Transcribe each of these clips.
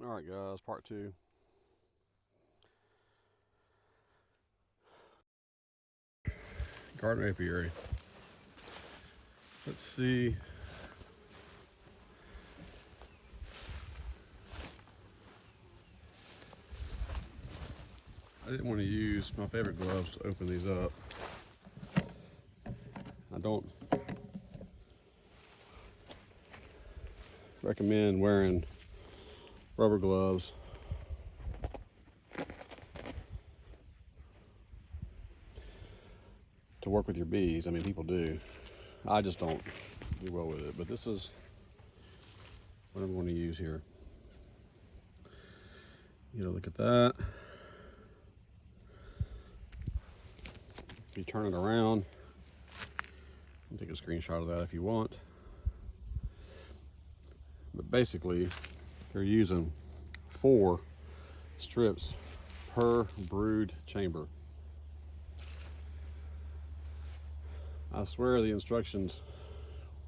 Alright guys, part 2. Gardner Apiary. Let's see. I didn't want to use my favorite gloves to open these up. I don't recommend wearing rubber gloves to work with your bees. I mean, people do. I just don't do well with it, but this is what I'm going to use here. You know, look at that. If you turn it around, you can take a screenshot of that if you want. But basically, you're using 4 strips per brood chamber. I swear the instructions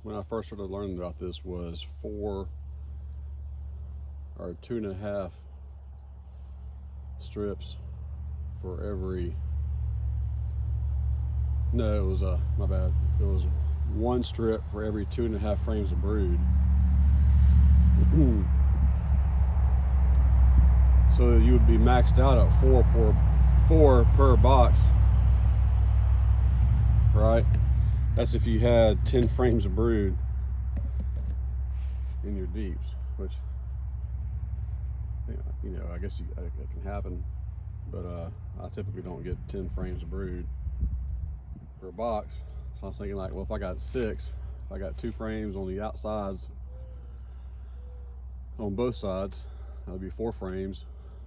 when I first started learning about this was 4 or 2.5 strips for every, no, it was my bad, it was 1 strip for every 2.5 frames of brood. So you would be maxed out at 4 per box, right? That's if you had 10 frames of brood in your deeps, which, you know, I guess it can happen, but I typically don't get 10 frames of brood per box. So I was thinking, like, well, if I got 6, if I got 2 frames on the outsides, on both sides, that would be 4 frames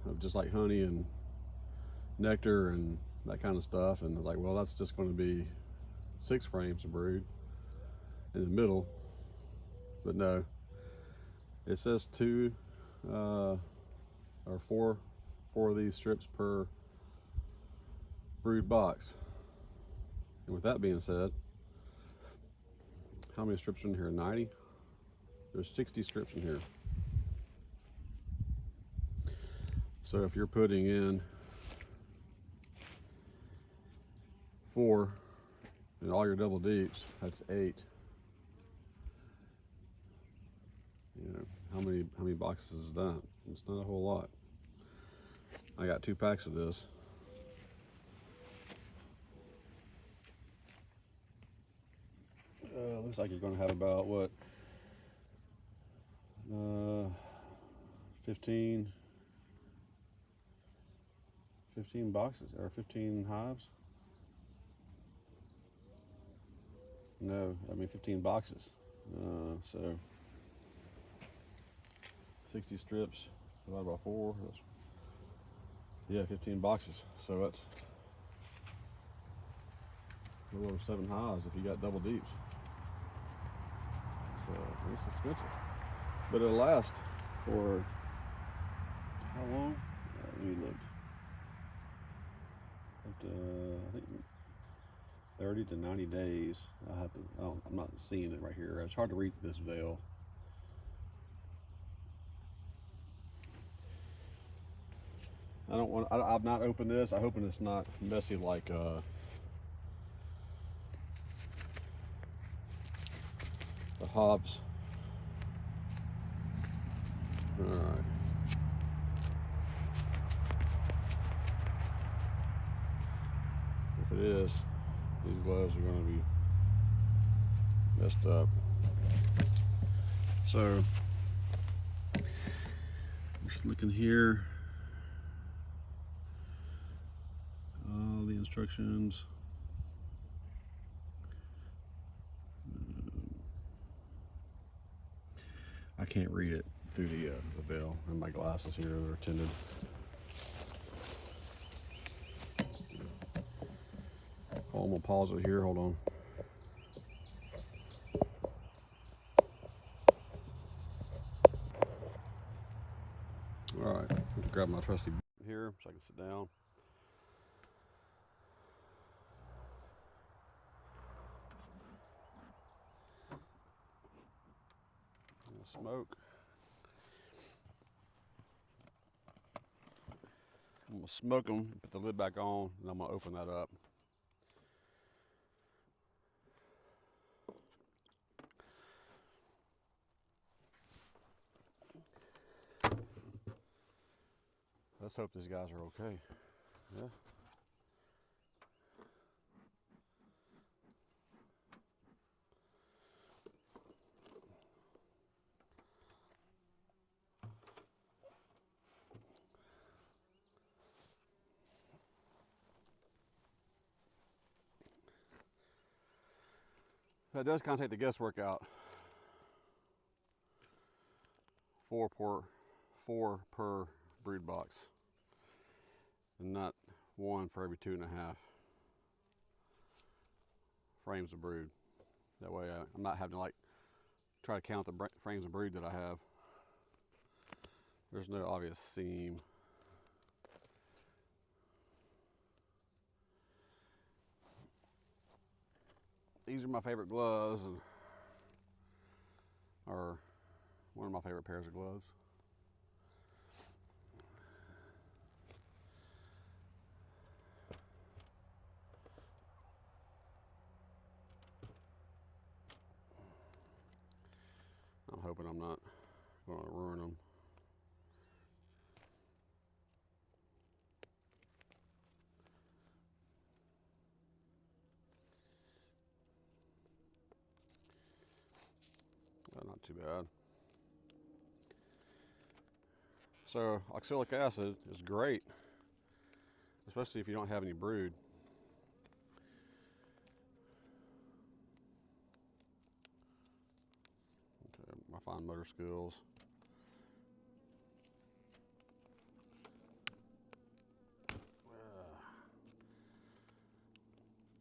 of just like honey and nectar and that kind of stuff. And I was like, well, that's just going to be 6 frames of brood in the middle. But no, it says 2 or 4 of these strips per brood box. And with that being said, how many strips are in here? 90? There's 60 strips in here. So if you're putting in 4 in all your double deeps, that's 8. You know, how many boxes is that? It's not a whole lot. I got 2 packs of this. Looks like you're going to have about what, 15 boxes or 15 hives. No, I mean 15 boxes. So 60 strips divided by 4. Yeah, 15 boxes. So that's a little over 7 hives if you got double deeps. So it's expensive, but it'll last for how long? Let me look. I think 30 to 90 days. I'm not seeing it right here. It's hard to read through this veil. I've not opened this. I hope it's not messy like the hobs. All right. If it is, these gloves are going to be messed up. So, just looking here, all the instructions. I can't read it through the veil, and my glasses here are tinted. Oh, I'm gonna pause it here. Hold on. All right, grab my trusty here so I can sit down. Smoke. gonna smoke them, put the lid back on, and I'm gonna open that up. Let's hope these guys are okay. Yeah. That does kind of take the guesswork out. Four per brood box, and not one for every 2.5 frames of brood. That way I'm not having to like try to count the frames of brood that I have. There's no obvious seam. These are my favorite gloves, and are one of my favorite pairs of gloves. I'm hoping I'm not going to ruin them. Not too bad. So oxalic acid is great, especially if you don't have any brood. Okay, my fine motor skills.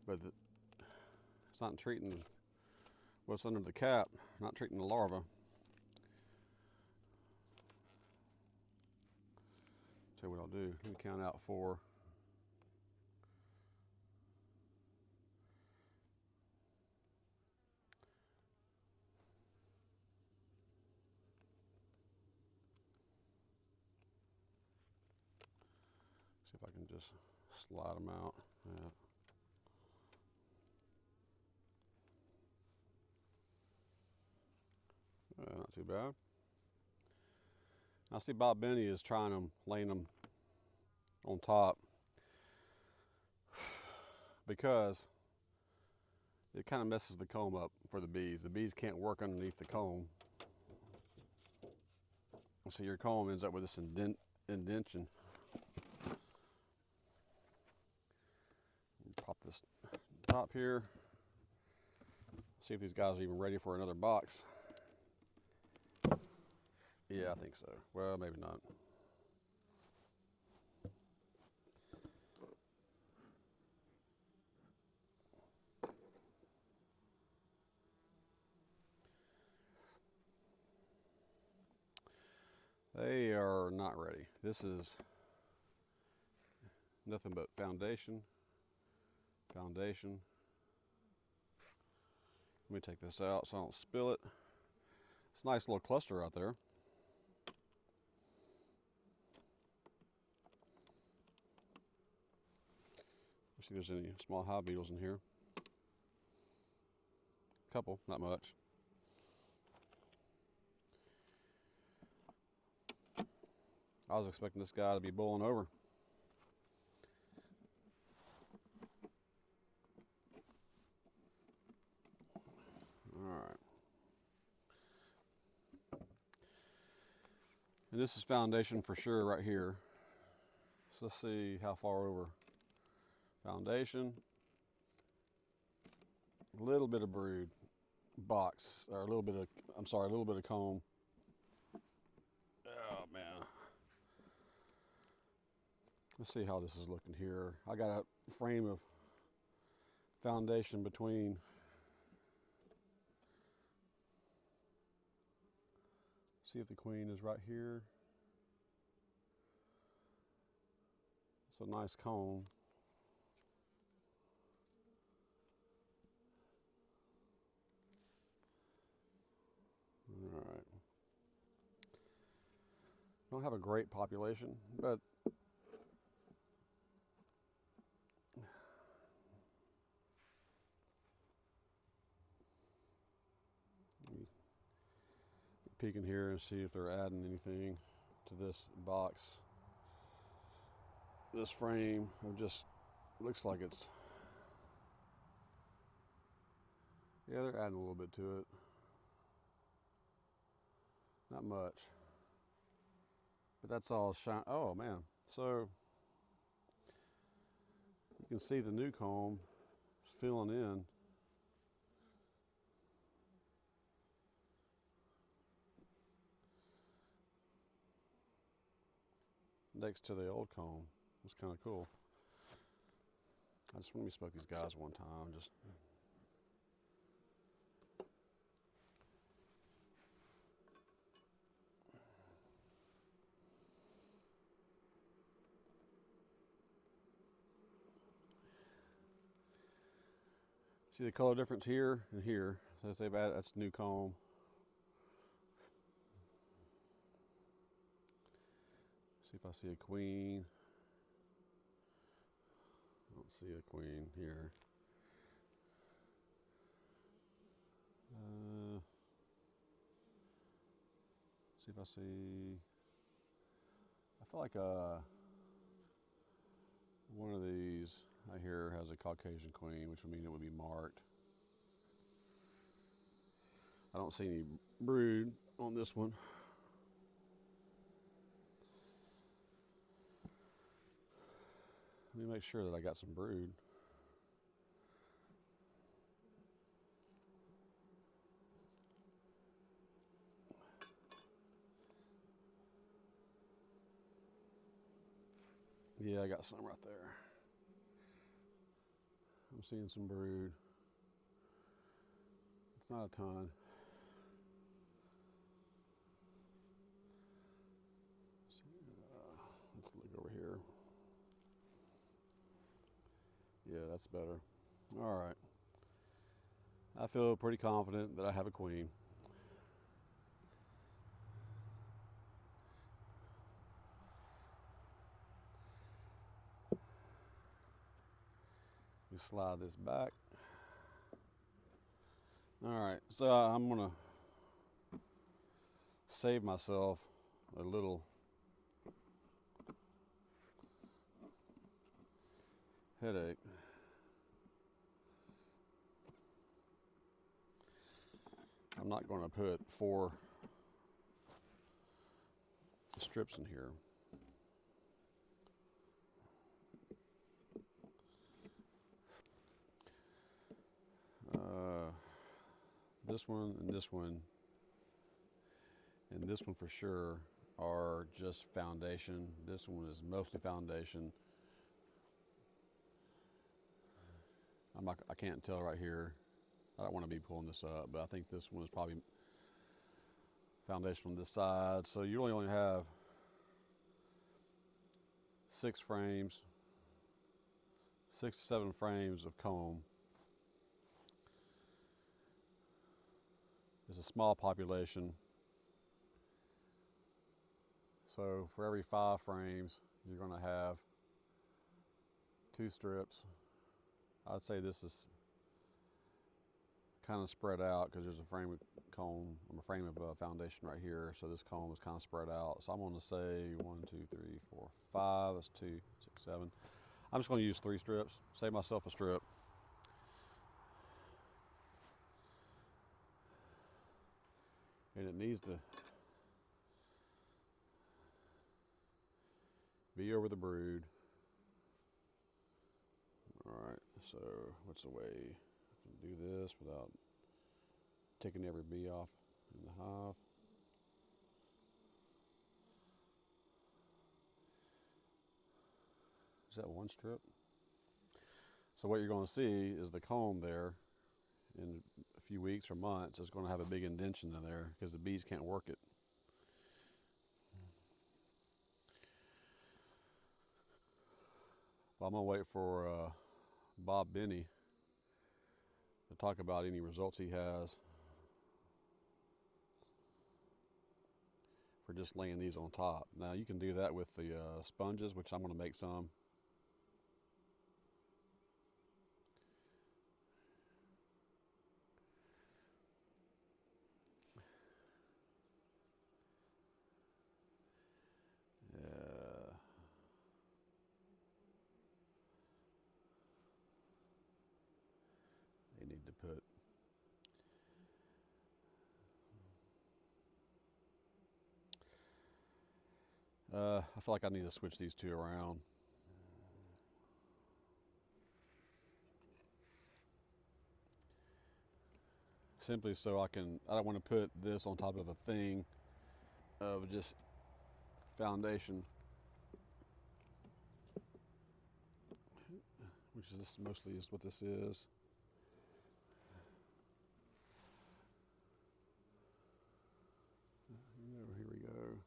But it's not treating what's under the cap, not treating the larva. Tell you what I'll do. Let me count out 4. See if I can just slide them out. Yeah. Not too bad. I see Bob Benny is trying them, laying them on top, because it kind of messes the comb up for the bees. The bees can't work underneath the comb, so your comb ends up with this indentation. Pop this top here. See if these guys are even ready for another box. Yeah, I think so. Well, maybe not. They are not ready. This is nothing but foundation. Foundation. Let me take this out so I don't spill it. It's a nice little cluster out there. See if there's any small hive beetles in here. A couple, not much. I was expecting this guy to be boiling over. All right. And this is foundation for sure right here. So let's see how far over. Foundation. A little bit of brood box, or a little bit of comb. Oh man. Let's see how this is looking here. I got a frame of foundation between. See if the queen is right here. It's a nice comb. All right. Don't have a great population, but peek in here and see if they're adding anything to this box. This frame, it just looks like it's, yeah, they're adding a little bit to it. Not much. But that's all shine. Oh man, so you can see the new comb filling in. Next to the old comb. It's kind of cool. I just want me to smoke these guys one time. Just see the color difference here and here. So they've added, that's new comb. See if I see a queen. I don't see a queen here. See if I see. I feel like one of these I hear has a Caucasian queen, which would mean it would be marked. I don't see any brood on this one. Let me make sure that I got some brood. Yeah, I got some right there. I'm seeing some brood. It's not a ton. Let's look over here. Yeah, that's better. All right. I feel pretty confident that I have a queen. We slide this back. All right, so I'm gonna save myself a little headache. I'm not going to put 4 strips in here. This one and this one and this one for sure are just foundation. This one is mostly foundation. I can't tell right here. I don't want to be pulling this up, but I think this one is probably foundation on this side. So you really only have 6 frames, 6 to 7 frames of comb. It's a small population. So for every 5 frames, you're going to have 2 strips. I'd say this is kind of spread out because there's a frame of comb, a frame of foundation right here. So this comb is kind of spread out. So I'm going to say 1, 2, 3, 4, 5. That's 2, 6, 7. I'm just going to use 3 strips. Save myself a strip. And it needs to be over the brood. All right, so what's the way I can do this without taking every bee off in the hive? Is that 1 strip? So what you're going to see is the comb there in a few weeks or months is going to have a big indentation in there because the bees can't work it. Well, I'm going to wait for Bob Benny to talk about any results he has for just laying these on top. Now you can do that with the sponges, which I'm going to make some. need to put. I feel like I need to switch these two around. Simply so I don't want to put this on top of a thing of just foundation, which is mostly is what this is. Here we go.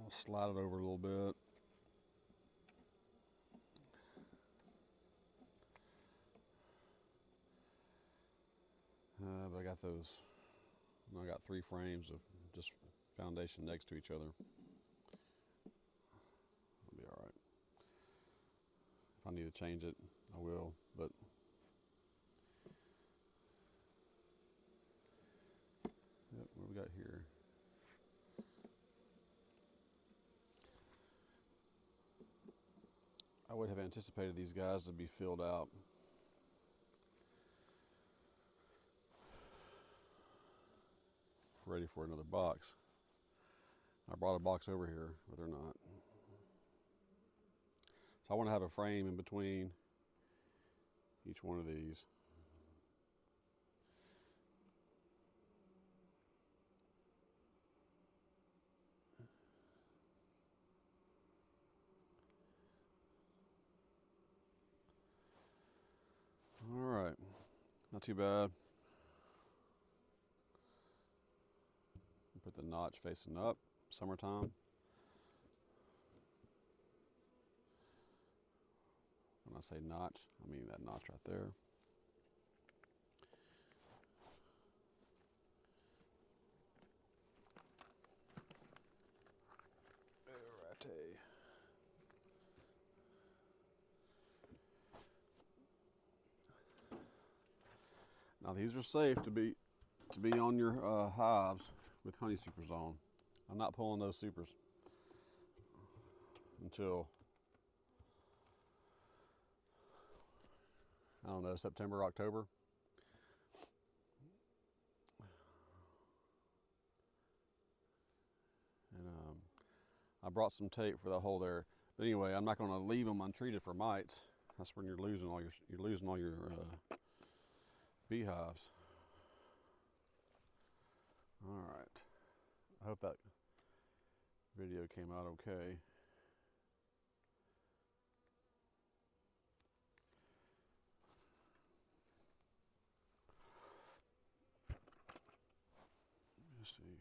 I'll slide it over a little bit. But I got those. I got 3 frames of just foundation next to each other. I'll be all right. If I need to change it, I will. But yep, what we got here? I would have anticipated these guys to be filled out. Ready for another box. I brought a box over here, but they're not. So I want to have a frame in between each one of these. All right, not too bad. Put the notch facing up, summertime. When I say notch, I mean that notch right there. Alrighty. Now these are safe to be on your hives with honey supers on. I'm not pulling those supers until, I don't know, September, October. And I brought some tape for that hole there. But anyway, I'm not going to leave them untreated for mites. That's when you're losing all your beehives. All right. I hope that video came out okay. Let's see here.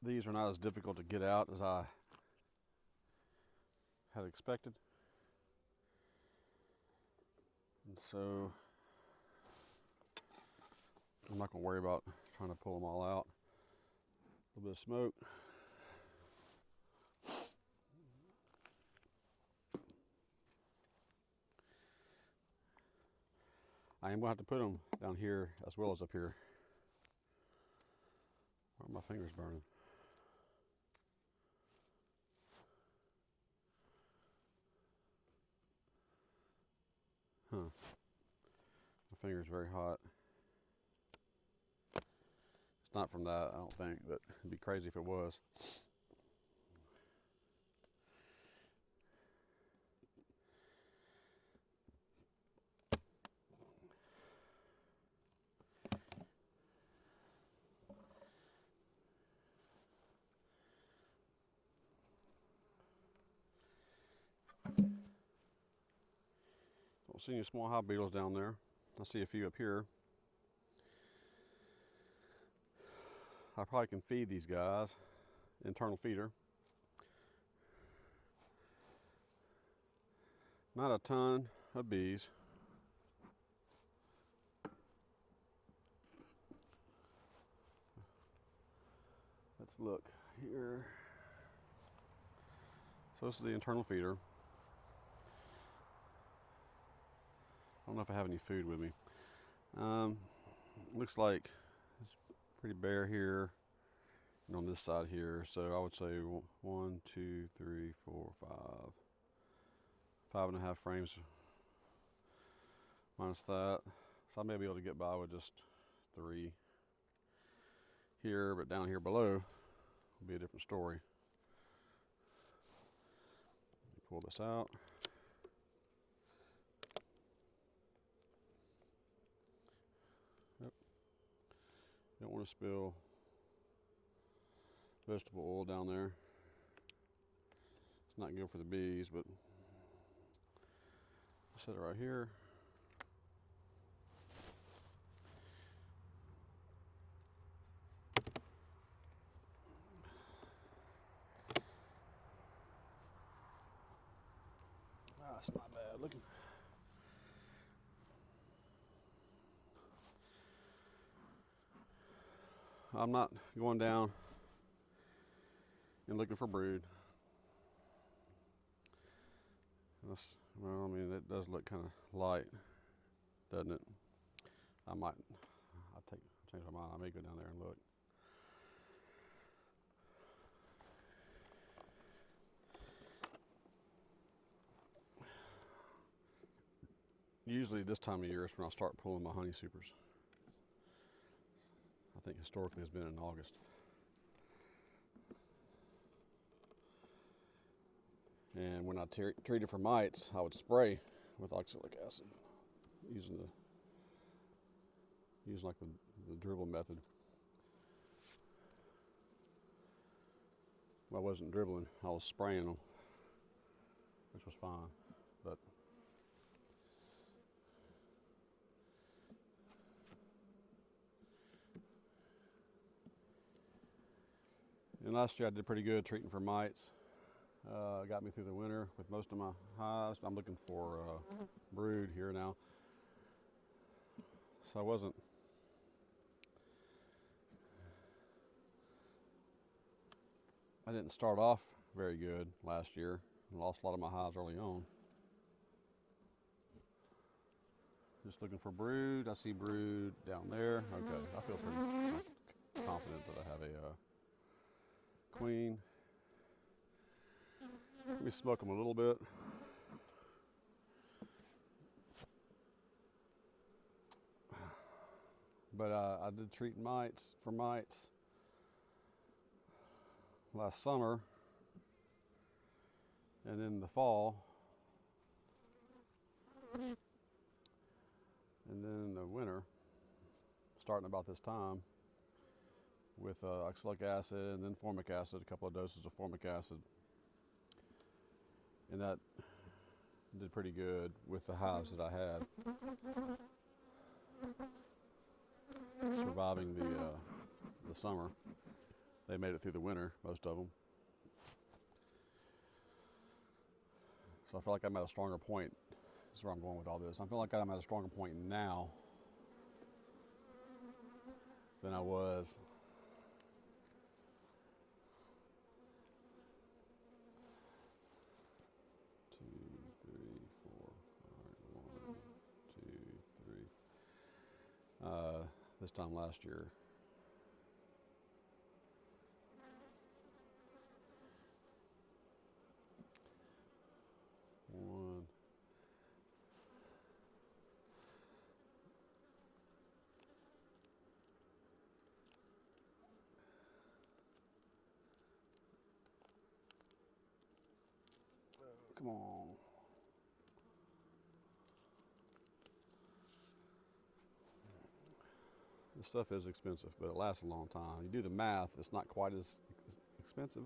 These are not as difficult to get out as I had expected. And so I'm not going to worry about trying to pull them all out. A little bit of smoke. I am going to have to put them down here as well as up here. Why are my fingers burning? Huh. My finger's very hot. It's not from that, I don't think, but it'd be crazy if it was. Don't see any small hive beetles down there. I see a few up here. I probably can feed these guys, internal feeder. Not a ton of bees. Let's look here. So this is the internal feeder. don't know if I have any food with me. Looks like it's pretty bare here and on this side here. So I would say 1, 2, 3, 4, 5. 5.5 frames minus that. So I may be able to get by with just 3 here, but down here below will be a different story. Let me pull this out. Yep. Don't want to spill vegetable oil down there. It's not good for the bees, but I'll set it right here. It's not bad looking. I'm not going down and looking for brood. Well, I mean, it does look kind of light, doesn't it? I'll change my mind. I may go down there and look. Usually this time of year is when I'll start pulling my honey supers. I think historically it's been in August. And when I treated for mites, I would spray with oxalic acid using like the dribble method. Well, I wasn't dribbling, I was spraying them, which was fine, but and last year I did pretty good treating for mites. Got me through the winter with most of my hives. I'm looking for brood here now. So I didn't start off very good last year. I lost a lot of my hives early on. Just looking for brood. I see brood down there. Okay, I feel pretty confident that I have a queen. Let me smoke them a little bit. But I did treat mites last summer, and then the fall, and then the winter, starting about this time, with oxalic acid and then formic acid, a couple of doses of formic acid. And that did pretty good with the hives that I had, surviving the summer. They made it through the winter, most of them. So I feel like I'm at a stronger point. That's where I'm going with all this. I feel like I'm at a stronger point now than I was this time last year. One. Come on. This stuff is expensive, but it lasts a long time. You do the math, it's not quite as expensive.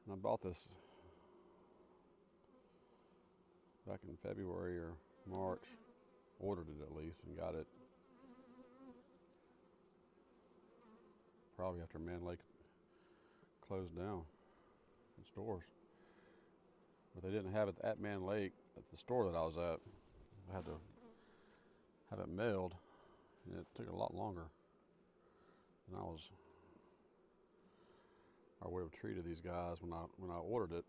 And I bought this back in February or March, ordered it at least, and got it probably after Mann Lake closed down its doors. But they didn't have it at Mann Lake at the store that I was at. I had to have it mailed, and it took a lot longer than I would have treated these guys when I ordered it.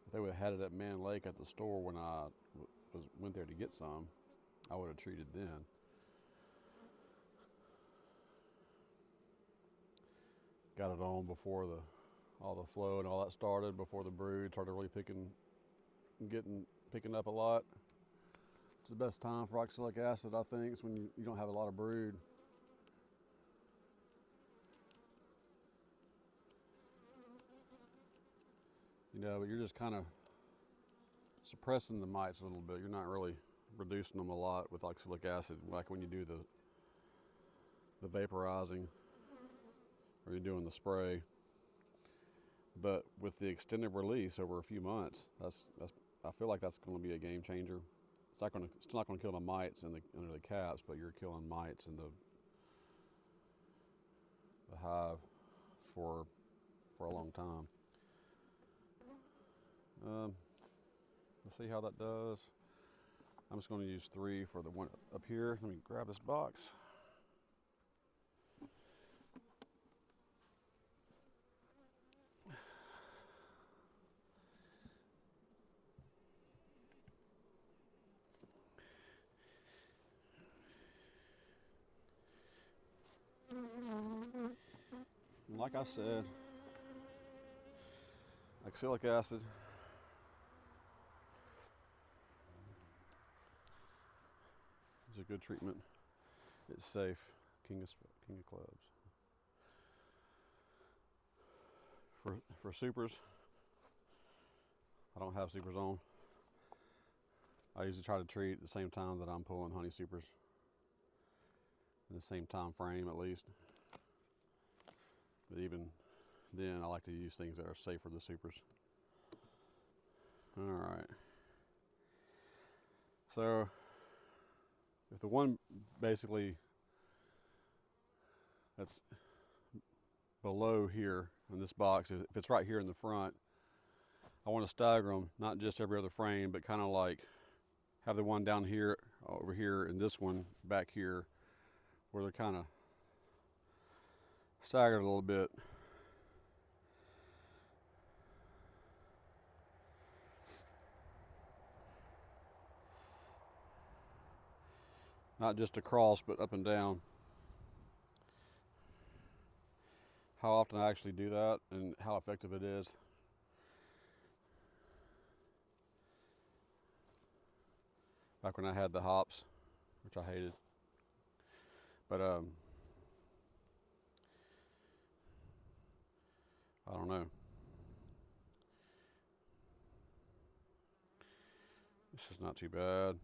if they would have had it at Mann Lake at the store when I went there to get some, I would have treated then. Got it on before all the flow and all that started, before the brood started really picking up a lot. It's the best time for oxalic acid, I think, is when you don't have a lot of brood. You know, but you're just kind of suppressing the mites a little bit. You're not really reducing them a lot with oxalic acid, like when you do the vaporizing or you're doing the spray. But with the extended release over a few months, I feel like that's going to be a game changer. It's not going to kill the mites under the caps, but you're killing mites in the hive for a long time. Let's see how that does. I'm just going to use 3 for the one up here. Let me grab this box. Like I said, oxalic acid is a good treatment. It's safe. King of clubs. For supers, I don't have supers on. I usually try to treat at the same time that I'm pulling honey supers, in the same time frame at least. But even then, I like to use things that are safe for the supers. All right. So if the one basically that's below here in this box, if it's right here in the front, I want to stagger them, not just every other frame, but kind of like have the one down here, over here, and this one back here, where they're kind of staggered a little bit. Not just across, but up and down. How often I actually do that and how effective it is, back when I had the hops, which I hated. But I don't know. This is not too bad.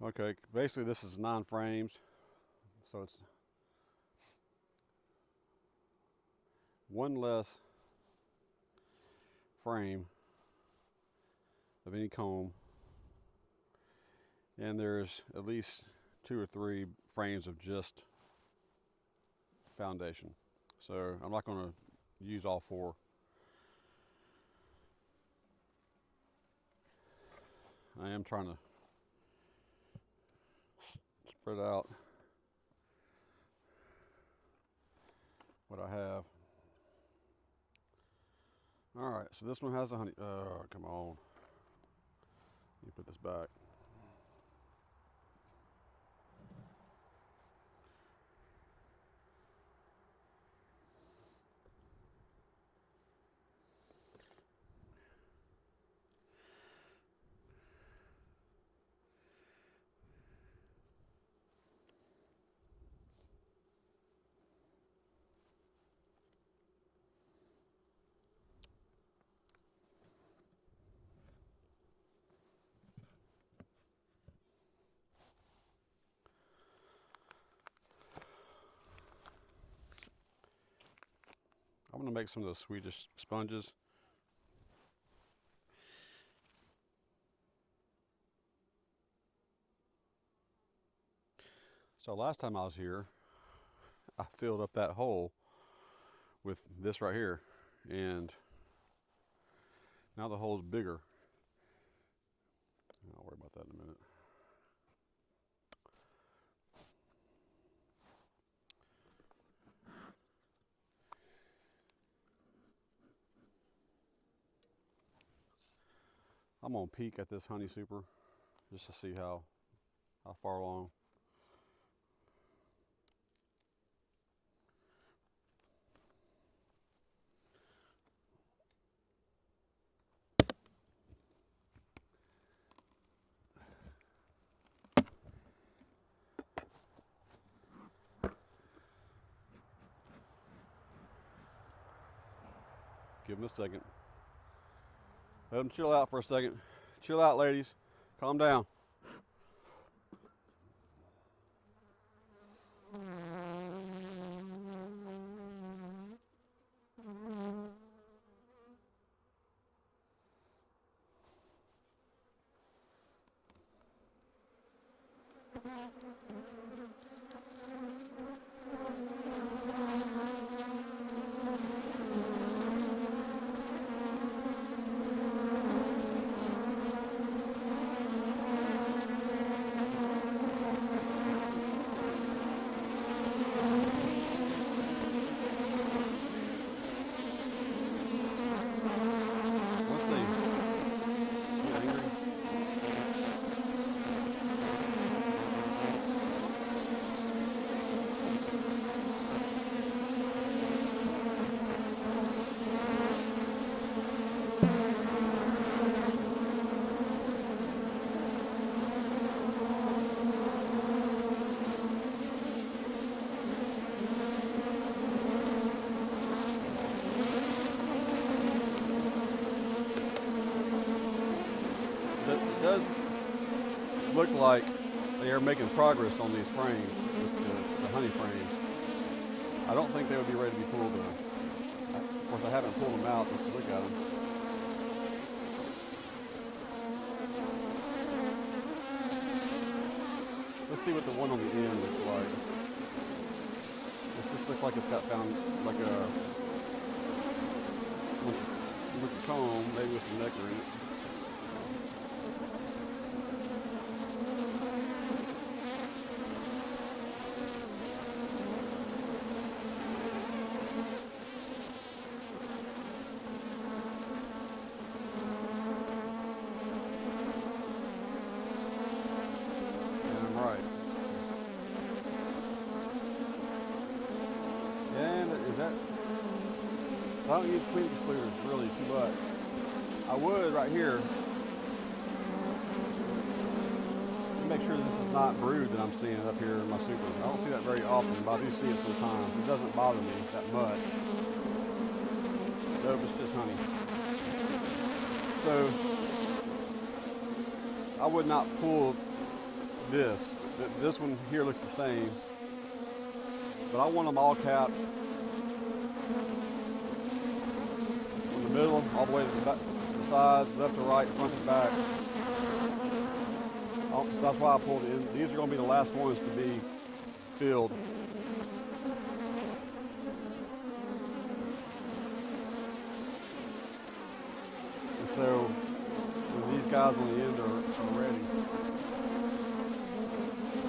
Okay, basically this is 9 frames, so it's one less frame of any comb, and there's at least 2 or 3 frames of just foundation. So I'm not going to use all 4. I am trying to spread out what I have. All right, so this one has a honey. Oh, come on. Let me put this back. I'm going to make some of those Swedish sponges. So last time I was here, I filled up that hole with this right here, and now the hole's bigger. I'm gonna peek at this honey super just to see how far along. Give them a second. Let them chill out for a second. Chill out, ladies. Calm down. Look like they are making progress on these frames, with the honey frames. I don't think they would be ready to be pulled though. Of course, I haven't pulled them out just to look at them. Let's see what the one on the end looks like. This looks like it's got found like a with a comb, maybe with some nectar in it. I don't use queen excluders really too much. I would right here. Make sure this is not brood that I'm seeing up here in my super. I don't see that very often, but I do see it sometimes. It doesn't bother me that much. Nope, it's just honey. So I would not pull this. This one here looks the same, but I want them all capped. Middle, all the way to the, back, the sides, left to right, front to back. So that's why I pulled it in. These are going to be the last ones to be filled. And so when these guys on the end are ready,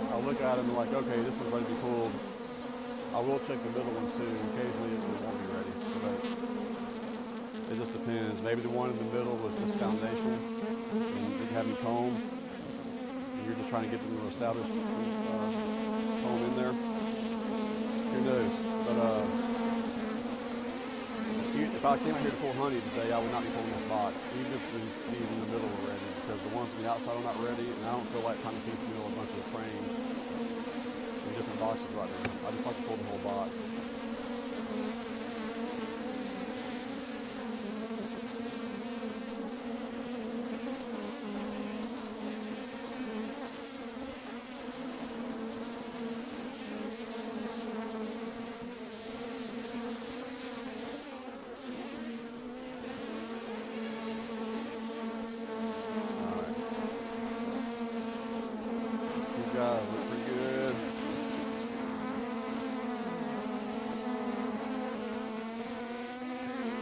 I'll look at them and like, okay, this one's ready to be pulled. I will check the middle ones too. Occasionally it won't be ready. But it just depends. Maybe the one in the middle was just foundation and didn't have any comb. And you're just trying to get them to establish comb in there. Who knows? But if I came out here to pull honey today, I would not be pulling this box. Even if these in the middle were ready, because the ones on the outside are not ready, and I don't feel like trying to piecemeal a bunch of frames in different boxes right there. I just like to pull the whole box. Guys, look pretty good.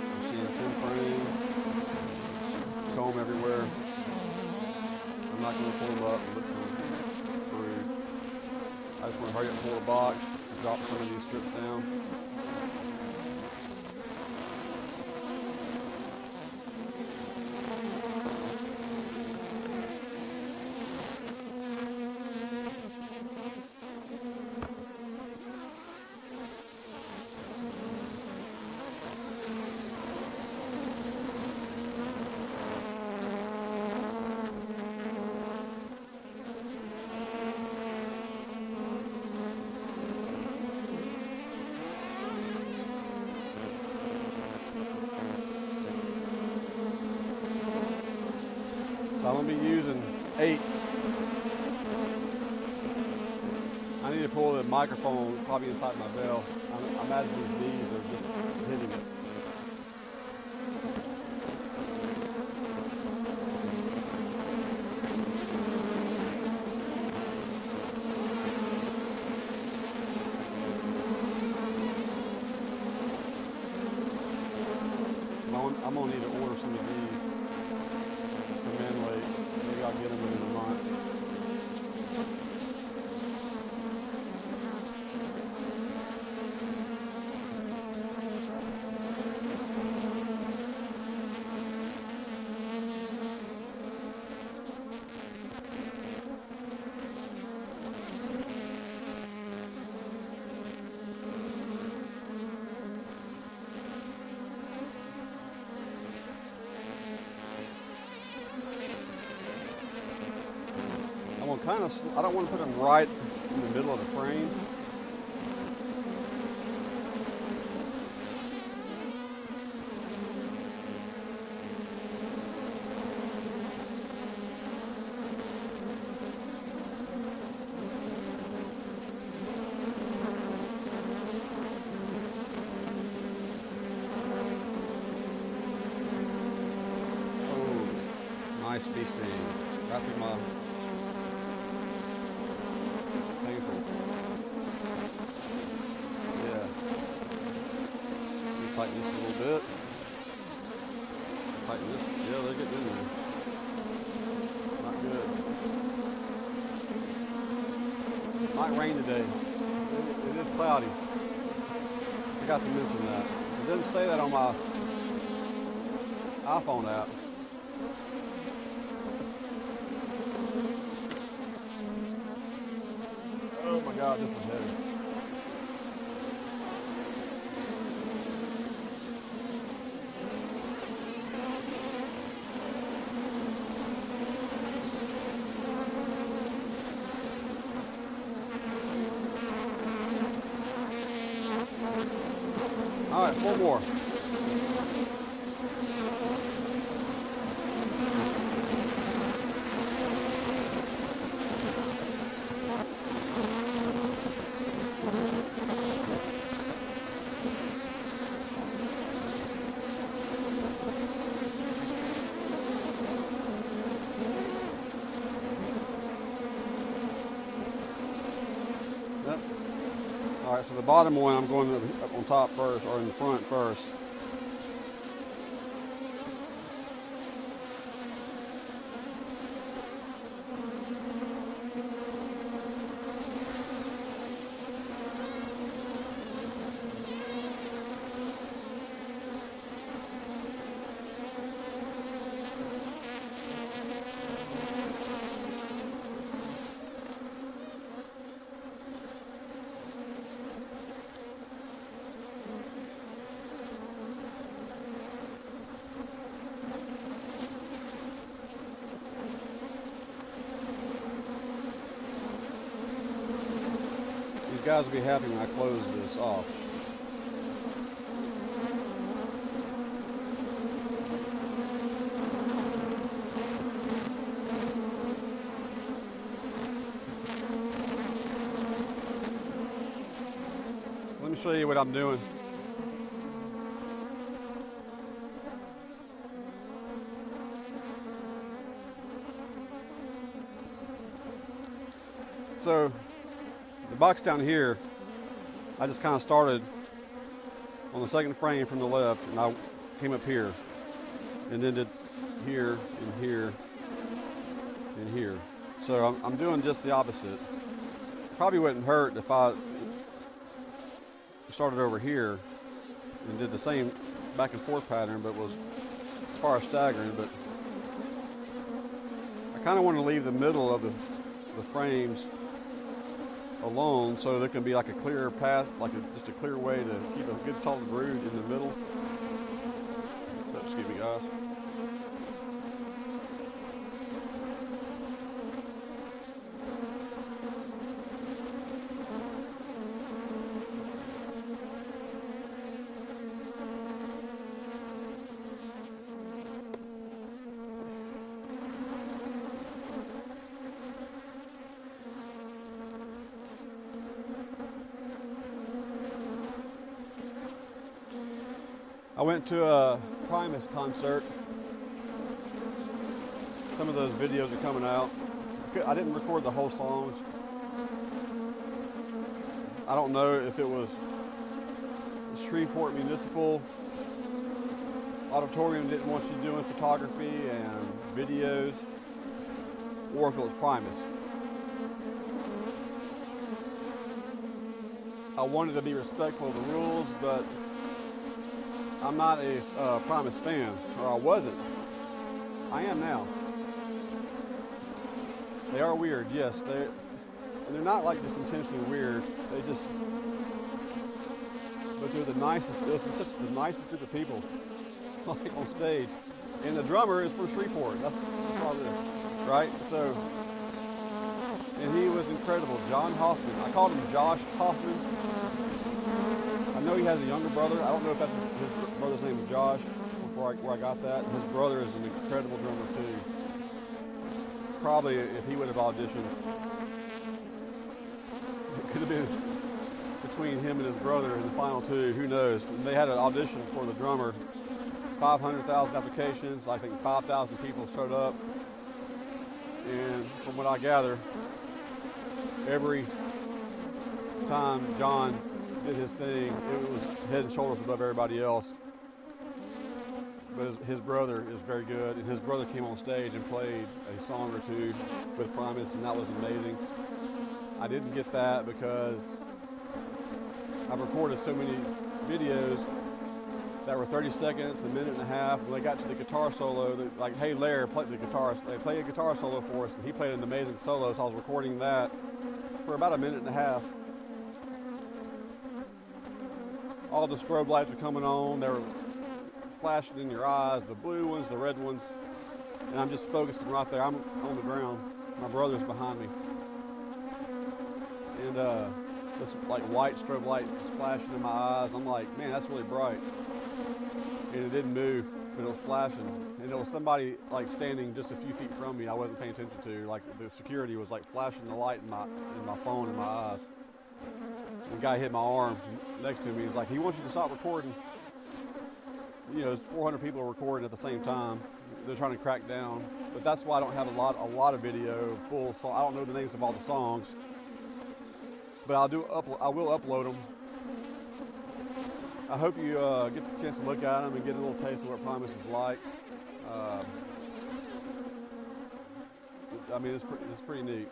I'm seeing 10 frames, comb everywhere. I'm not going to pull them up and look for brood. I just want to hurry up and pull the box and drop some of these strips down. 8. I need to pull the microphone probably inside my bell. I imagine these bees are just hitting it. I'm gonna need to order some of these. Come in late. Maybe I'll get them in a month. I don't want to put them right in the middle of the frame. Oh, nice bee sting. Right through my tighten this a little bit. Tighten this. Yeah, they're getting in there. Not good. Might rain today. It is cloudy. I forgot to mention that. It doesn't say that on my iPhone app. Oh my God, this is heavy. All right, 4 more. Yep. All right, so the bottom one I'm going up on top first, or in the front first. Guys will be happy when I close this off. So let me show you what I'm doing. So the box down here, I just kind of started on the second frame from the left, and I came up here, and then did here and here and here. So I'm doing just the opposite. Probably wouldn't hurt if I started over here and did the same back and forth pattern, but was as far as staggering. But I kind of want to leave the middle of the frames alone, so there can be like a clear path, just a clear way to keep a good solid brood in the middle. Excuse me, guys. went to a Primus concert. Some of those videos are coming out. I didn't record the whole songs. I don't know if it was the Shreveport Municipal Auditorium didn't want you doing photography and videos, or if it was Primus. I wanted to be respectful of the rules, but I'm not a Primus fan, or I wasn't. I am now. They are weird, yes. They're not like just intentionally weird. They just, but they're the nicest. It was such the nicest group of people, like on stage. And the drummer is from Shreveport. That's probably right. So, and he was incredible. John Hoffman. I called him Josh Hoffman. I know he has a younger brother. I don't know if that's his brother's name is Josh. Where I got that. His brother is an incredible drummer too. Probably if he would have auditioned, it could have been between him and his brother in the final two. Who knows? And they had an audition for the drummer. 500,000 applications. I think 5,000 people showed up. And from what I gather, every time John did his thing, it was head and shoulders above everybody else. But his brother is very good, and his brother came on stage and played a song or two with Primus, and that was amazing. I didn't get that because I've recorded so many videos that were 30 seconds, a minute and a half. When they got to the guitar solo, like, hey, Lair, play the guitar. They played a guitar solo for us, and he played an amazing solo, so I was recording that for about a minute and a half. All the strobe lights were coming on. They were flashing in your eyes, the blue ones, the red ones, and I'm just focusing right there. I'm on the ground. My brother's behind me, and this like white strobe light is flashing in my eyes. I'm like, man, that's really bright, and it didn't move, but it was flashing, and it was somebody like standing just a few feet from me. I wasn't paying attention to. Like the security was like flashing the light in my phone in my eyes. The guy hit my arm next to me. He's like, he wants you to stop recording. You know, there's 400 people recording at the same time. They're trying to crack down, but that's why I don't have a lot of video, full song. I don't know the names of all the songs, but I will upload them. I hope you get the chance to look at them and get a little taste of what Primus is like. I mean, it's pretty neat.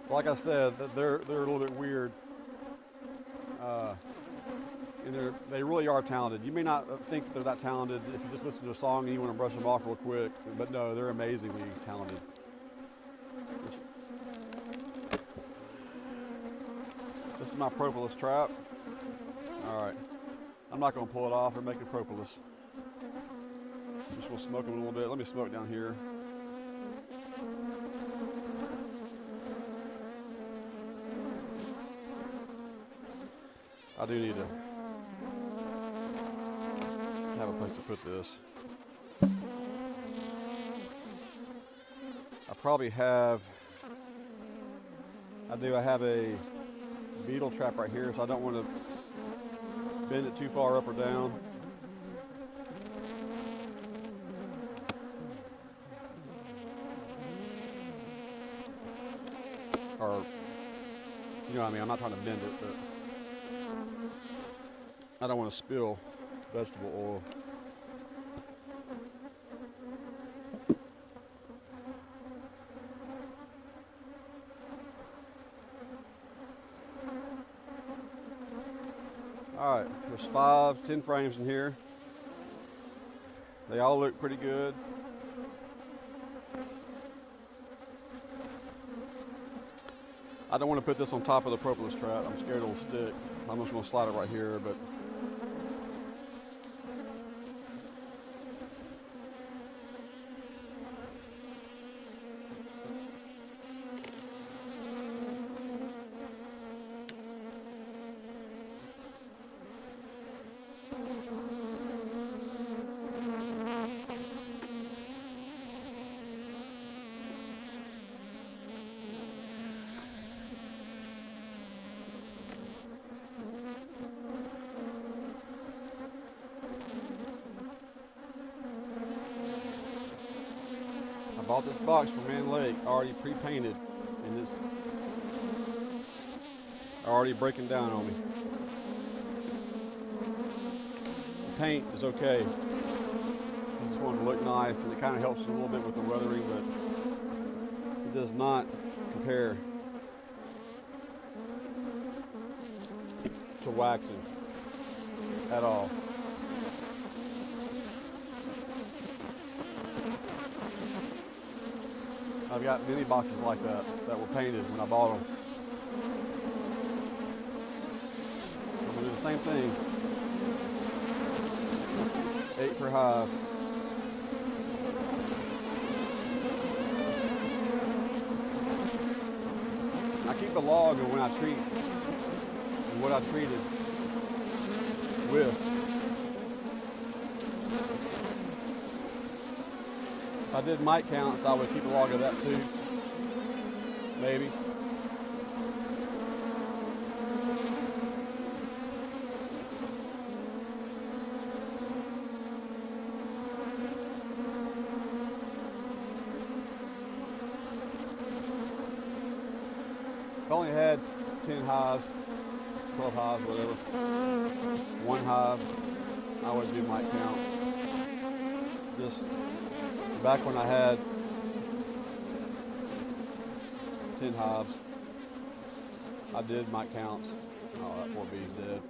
Like I said, they're a little bit weird. And they really are talented. You may not think they're that talented if you just listen to a song and you want to brush them off real quick, but no, they're amazingly talented. This is my propolis trap. All right, I'm not going to pull it off. We're making propolis. I'm just going to smoke them a little bit. Let me smoke down here. I do need to have a place to put this. I have a beetle trap right here, so I don't want to bend it too far up or down. Or, you know what I mean, I'm not trying to bend it, but I don't want to spill vegetable oil. All right, there's 5-10 frames in here. They all look pretty good. I don't want to put this on top of the propolis trap. I'm scared it'll stick. I'm just going to slide it right here, but bought this box from Mann Lake already pre-painted, and it's already breaking down on me. The paint is okay. I just want it to look nice, and it kind of helps a little bit with the weathering, but it does not compare to waxing at all. I've got many boxes like that were painted when I bought them. I'm gonna do the same thing. 8 per hive. I keep a log of when I treat and what I treated with. If I did mite counts, I would keep a log of that too, maybe. If I only had 10 hives, 12 hives, whatever, one hive, I would do mite counts. Just back when I had 10 hives, I did mite counts. Oh, that poor bee's dead.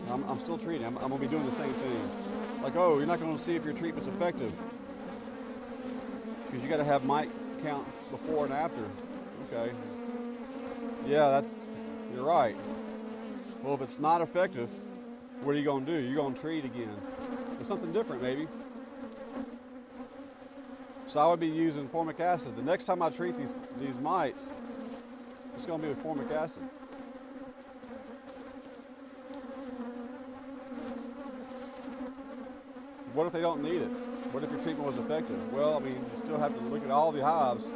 I'm still treating. I'm going to be doing the same thing. Like, oh, you're not going to see if your treatment's effective because you got to have mite counts before and after. Okay. Yeah, you're right. Well, if it's not effective, what are you going to do? You're going to treat again with something different, maybe. So I would be using formic acid. The next time I treat these mites, it's going to be with formic acid. What if they don't need it? What if your treatment was effective? Well, I mean, you still have to look at all the hives,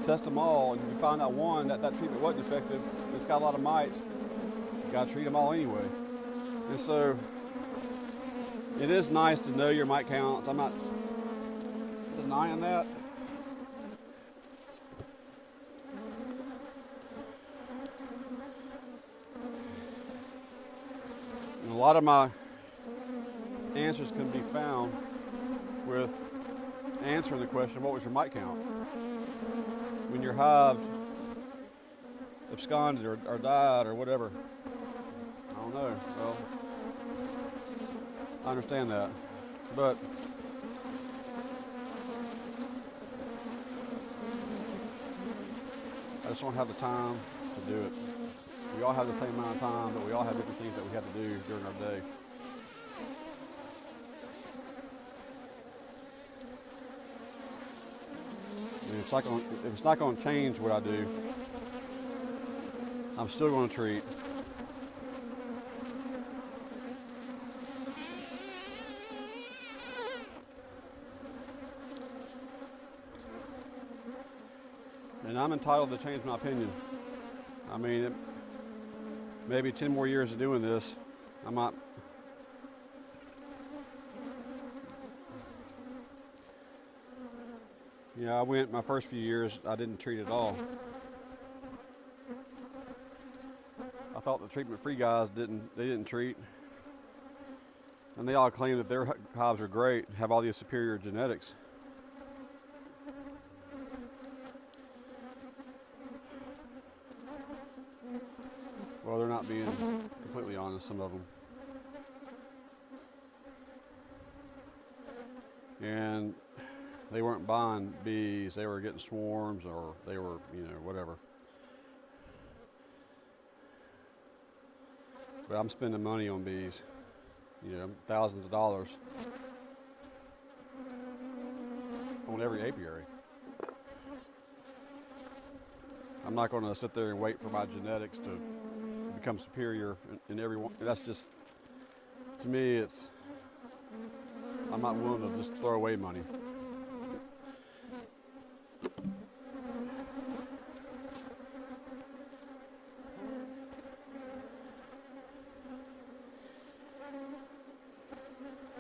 test them all, and if you find out one that treatment wasn't effective, it's got a lot of mites, you got to treat them all anyway. And so it is nice to know your mite counts. I'm not denying that. And a lot of my answers can be found with answering the question, what was your mite count? When your hive absconded or died or whatever. I don't know. Well, I understand that. But I just don't have the time to do it. We all have the same amount of time, but we all have different things that we have to do during our day. I mean, if it's not going to change what I do, I'm still going to treat. And I'm entitled to change my opinion. I mean, maybe 10 more years of doing this, I might. Yeah, my first few years, I didn't treat at all. I thought the treatment-free guys didn't treat. And they all claim that their hives are great, have all these superior genetics. Well, they're not being completely honest, some of them. And they weren't buying bees, they were getting swarms, or they were, whatever. But I'm spending money on bees, thousands of dollars on every apiary. I'm not going to sit there and wait for my genetics to become superior in every one. That's just, to me, I'm not willing to just throw away money.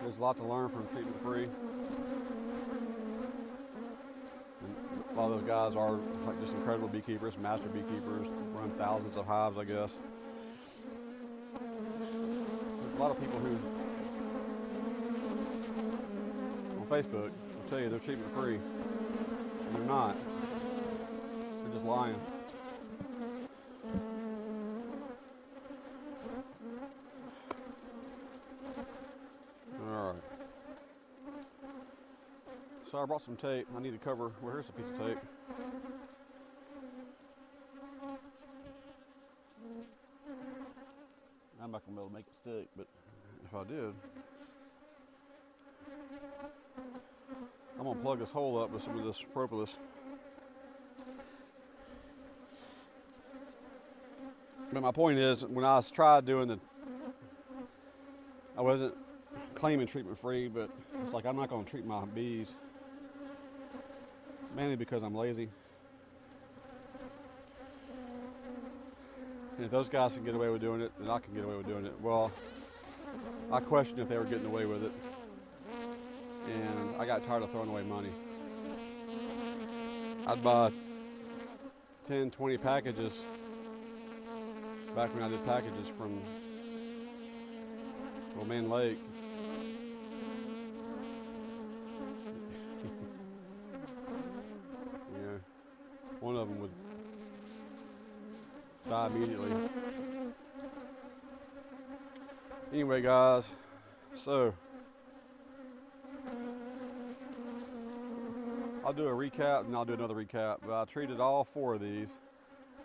There's a lot to learn from treatment free. A lot of those guys are like just incredible beekeepers, master beekeepers, run thousands of hives, I guess. There's a lot of people who on Facebook will tell you they're treatment free, and they're not. They're just lying. All right. So I brought some tape. I need to cover. Well, here's a piece of tape. I'm not gonna be able to make it stick, but if I did, I'm gonna plug this hole up with some of this propolis. But my point is, when I tried doing the, I wasn't claiming treatment free, but it's like I'm not gonna treat my bees, mainly because I'm lazy. And if those guys can get away with doing it, then I can get away with doing it. Well, I questioned if they were getting away with it. And I got tired of throwing away money. I'd buy 10, 20 packages back when I did packages from Mann Lake. Yeah, one of them would die immediately. Anyway, guys, so I'll do a recap and I'll do another recap. But I treated all 4 of these.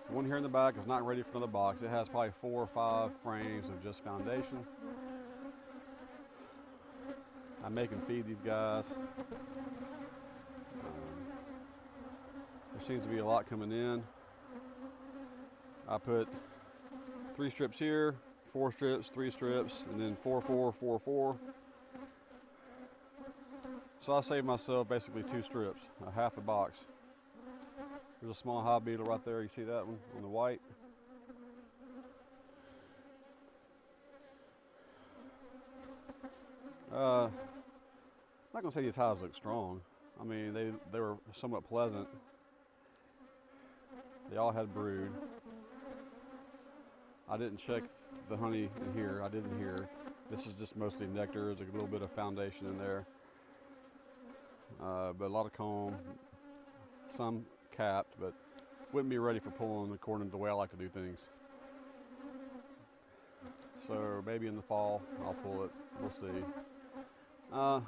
The one here in the back is not ready for another box. It has probably 4 or 5 frames of just foundation. I make and feed these guys. There seems to be a lot coming in. I put 3 strips here, 4 strips, 3 strips, and then 4, 4, 4, 4. So I saved myself basically 2 strips, a half a box. There's a small hive beetle right there. You see that one on the white? I'm not gonna say these hives look strong. I mean, they were somewhat pleasant. They all had brood. I didn't check the honey in here. I did in here. This is just mostly nectar. There's a little bit of foundation in there. But a lot of comb, some capped, but wouldn't be ready for pulling according to the way I like to do things. So maybe in the fall I'll pull it. We'll see. I'm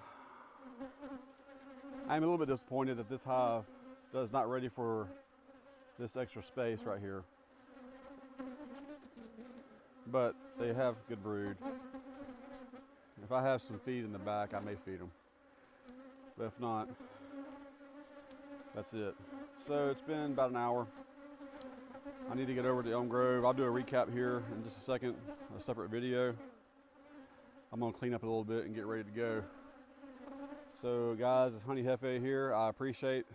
a little bit disappointed that this hive is not ready for this extra space right here. But they have good brood. If I have some feed in the back, I may feed them. But if not, that's it. So it's been about an hour. I need to get over to Elm Grove. I'll do a recap here in just a second, a separate video. I'm gonna clean up a little bit and get ready to go. So guys, it's Honey Jefe here. I appreciate,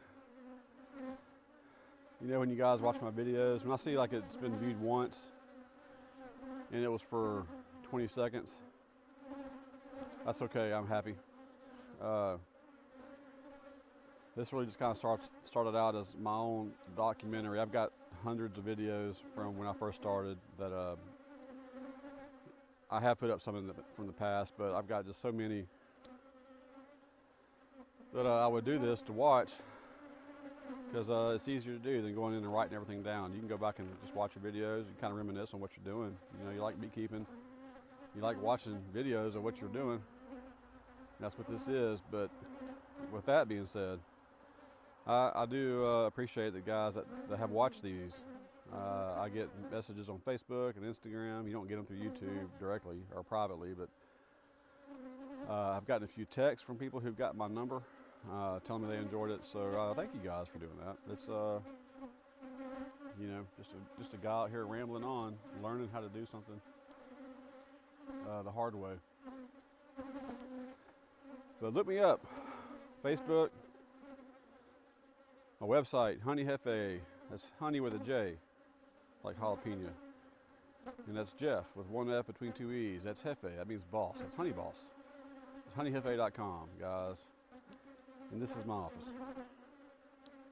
when you guys watch my videos, when I see like it's been viewed once and it was for 20 seconds, that's okay, I'm happy. This really just kind of started out as my own documentary. I've got hundreds of videos from when I first started that I have put up some from the past, but I've got just so many that I would do this to watch because it's easier to do than going in and writing everything down. You can go back and just watch your videos and kind of reminisce on what you're doing. You like beekeeping, you like watching videos of what you're doing. That's what this is. But with that being said, I do appreciate the guys that have watched these. I get messages on Facebook and Instagram. You don't get them through YouTube directly or privately, but I've gotten a few texts from people who've got my number telling me they enjoyed it. So thank you guys for doing that. It's just a guy out here rambling on, learning how to do something the hard way. But look me up, Facebook, my website, Honey Jefe. That's honey with a J, like jalapeno. And that's Jeff with 1 F between 2 E's. That's Jefe, that means boss. That's Honey Boss. It's honeyjefe.com, guys. And this is my office.